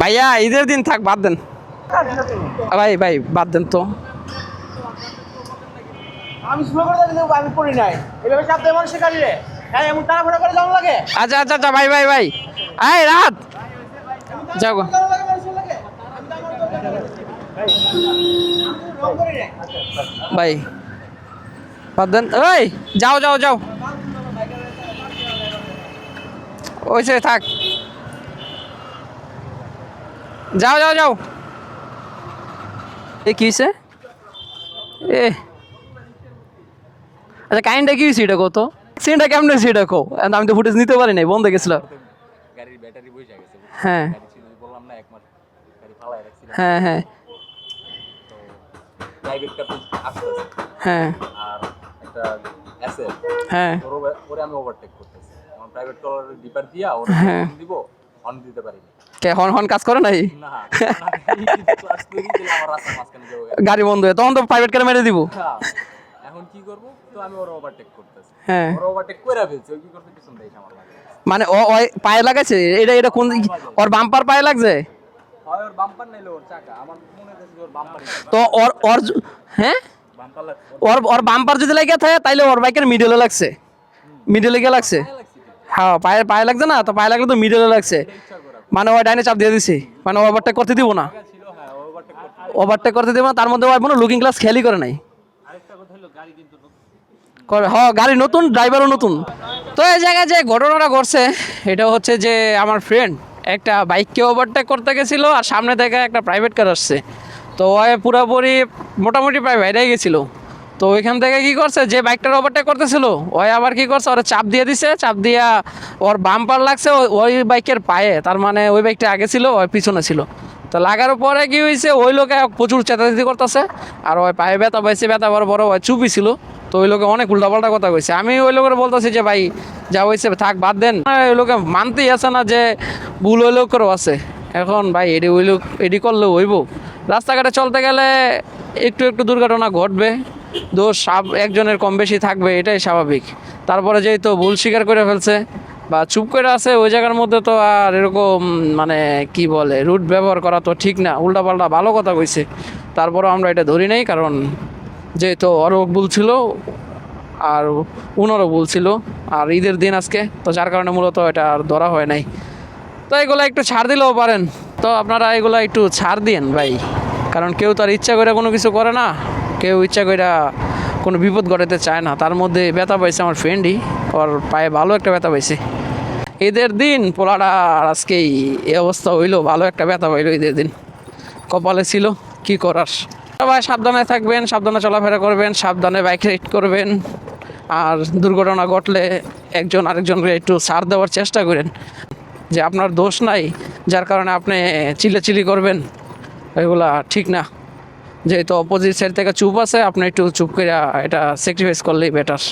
ভাইয়া ঈদের দিন থাক, বাদ দেন ভাই, ভাই বাদ দেন তো। আমি স্লো করে দিতে আমি পড়ি নাই এভাবে চাপ দেয় মানুষের গাড়ি রে। হ্যাঁ এমন তাড়াহুড়া করে যাওয়া লাগে। আচ্ছা আচ্ছা আচ্ছা ভাই ভাই ভাই, এই রাত যাও গো। যাওয়া লাগে মানুষের লাগে। আমি তো আমার দরকার নেই। রং করি রে। ভাই বাদ দেন, ওই যাও যাও যাও, ওইসে থাক, যাও যাও যাও। এ কি হয়েছে? এ আচ্ছা কাহিনটা কি হয়েছে এটা কত? সিনটা কেমন হয়েছে এটা কো? আমি তো ফুটেজ নিতে পারি নাই, বন্ধ গেছিল। গাড়ির ব্যাটারি বসে গেছে। হ্যাঁ গাড়ি ছিল বললাম না 1 মাস গাড়ি ফালায় রাখছিলাম। হ্যাঁ হ্যাঁ তো প্রাইভেট কার আসতেছে হ্যাঁ আর একটা এসএল হ্যাঁ ওরে আমি ওভারটেক করতেছি। আমার প্রাইভেট কার ডিপার দিয়া ওরে হ্যাঁ। দিব অন দিতে পারি না। কে হন হন কাজ করে নাই? না ক্লাস করি দিলে আমার রাস্তা মাঝখানে যাও। গাড়ি বন্ধ হয়ে তখন তো প্রাইভেট কারে মেরে দিব। এখন কি করব? তো আমি ওরে ওভারটেক করতেছি। হ্যাঁ ওরে ওভারটেক কইরা ফেলছে। ওই কি করতে পিছন দিয়ে আমার লাগে। মানে ও ওই পায়ে লাগাইছে? এটা এটা কোন ওর বাম্পার পায়ে লাগছে? হয় ওর বাম্পার নাইলে ওর চাকা। আমার মনে হচ্ছে ওর বাম্পারই। তো ওর ওর হ্যাঁ বাম্পার লাগছে। ওর ওর বাম্পার যদি লাগে থাকে তাইলে ওর বাইকের মিডলে লাগছে, মিডলে গিয়ে লাগছে। হ্যাঁ পায়ে পায়ে লাগছে না, তো পায়ে লাগলে তো মিডলে লাগছে, মানে ওই ডাইনে চাপ দিয়ে দিছে, মানে ওভারটেক করতে দিব না, ছিল হ্যাঁ ওভারটেক করতে। ওভারটেক করতে দিব না। তার মধ্যে ওই কোনো লুকিং গ্লাস খেয়ালই করে নাই। আরেকটা কথা হলো গাড়ি কিন্তু করে হ গাড়ি নতুন, ড্রাইভারও নতুন। তো এই জায়গায় যে ঘটনাটা ঘটছে এটা হচ্ছে যে আমার ফ্রেন্ড একটা বাইককে ওভারটেক করতে গেছিলো আর সামনে থেকে একটা প্রাইভেট কার আসছে, তো ওই পুরোপুরি মোটামুটি প্রায় বাইরে গেছিলো। তো ওইখান থেকে কি করছে, যে বাইকটার ওভারটেক করতেছিল ওই আবার কি করছে, ওরা চাপ দিয়ে দিছে, চাপ দিয়া ওর বাম্পার লাগছে ওই বাইকের পায়ে, তার মানে ওই বাইকটা আগে ছিল ওই পিছনে ছিল। তো লাগার পরে কি হয়েছে, ওই লোকে প্রচুর চেঁচাচেঁচি করতেছে আর ওই পায়ে ব্যথা পাইছে, ব্যথা বড় বড় ওই চুপি ছিল। তো ওই লোকে অনেক উল্টাপাল্টা কথা কইছে। আমি ওই লোকের বলতেছি যে ভাই যা হয়েছে থাক, বাদ দেন। ওই লোকে মানতেই আছে না যে ভুল ওই লোকেরও আছে। এখন ভাই এডি ওই লোক এডি করলে হইব? রাস্তাঘাটে চলতে গেলে একটু একটু দুর্ঘটনা ঘটবে, দোষ একজনের কম বেশি থাকবে, এটাই স্বাভাবিক। তারপরে যেহেতু ভুল স্বীকার করে ফেলছে বা চুপ করে আছে ওই জায়গার মধ্যে, তো আর এরকম মানে কি বলে রুট ব্যবহার করা তো ঠিক না, উল্টাপাল্টা ভালো কথা কইছে। তারপরও আমরা এটা ধরি নাই, কারণ যেহেতু ওরও ভুল ছিল আর উনারও ভুল ছিল, আর ঈদের দিন আজকে, তো যার কারণে মূলত এটা আর ধরা হয় নাই। তো এগুলো একটু ছাড় দিলেও পারেন, তো আপনারা এগুলো একটু ছাড় দিন ভাই, কারণ কেউ তো আর ইচ্ছা করে কোনো কিছু করে না, কেউ ইচ্ছা করে কোনো বিপদ ঘটাতে চায় না। তার মধ্যে ব্যথা পাইছে আমার ফ্রেন্ডই, ওর পায়ে ভালো একটা ব্যথা পাইছে। ঈদের দিন পোলাটা আজকেই এই অবস্থা হইলো, ভালো একটা ব্যথা পাইলো ঈদের দিন, কপালে ছিল, কি করার। সবাই সাবধানে থাকবেন, সাবধানে চলাফেরা করবেন, সাবধানে বাইক রাইড করবেন, আর দুর্ঘটনা ঘটলে একজন আরেকজনকে একটু ছাড় দেওয়ার চেষ্টা করেন, যে আপনার দোষ নাই যার কারণে আপনি চিল্লাচিল্লি করবেন, এগুলা ঠিক না। যেহেতু অপোজিট সাইড থেকে চুপ আছে, আপনি একটু চুপ করে এটা স্যাক্রিফাইস করলেই বেটার।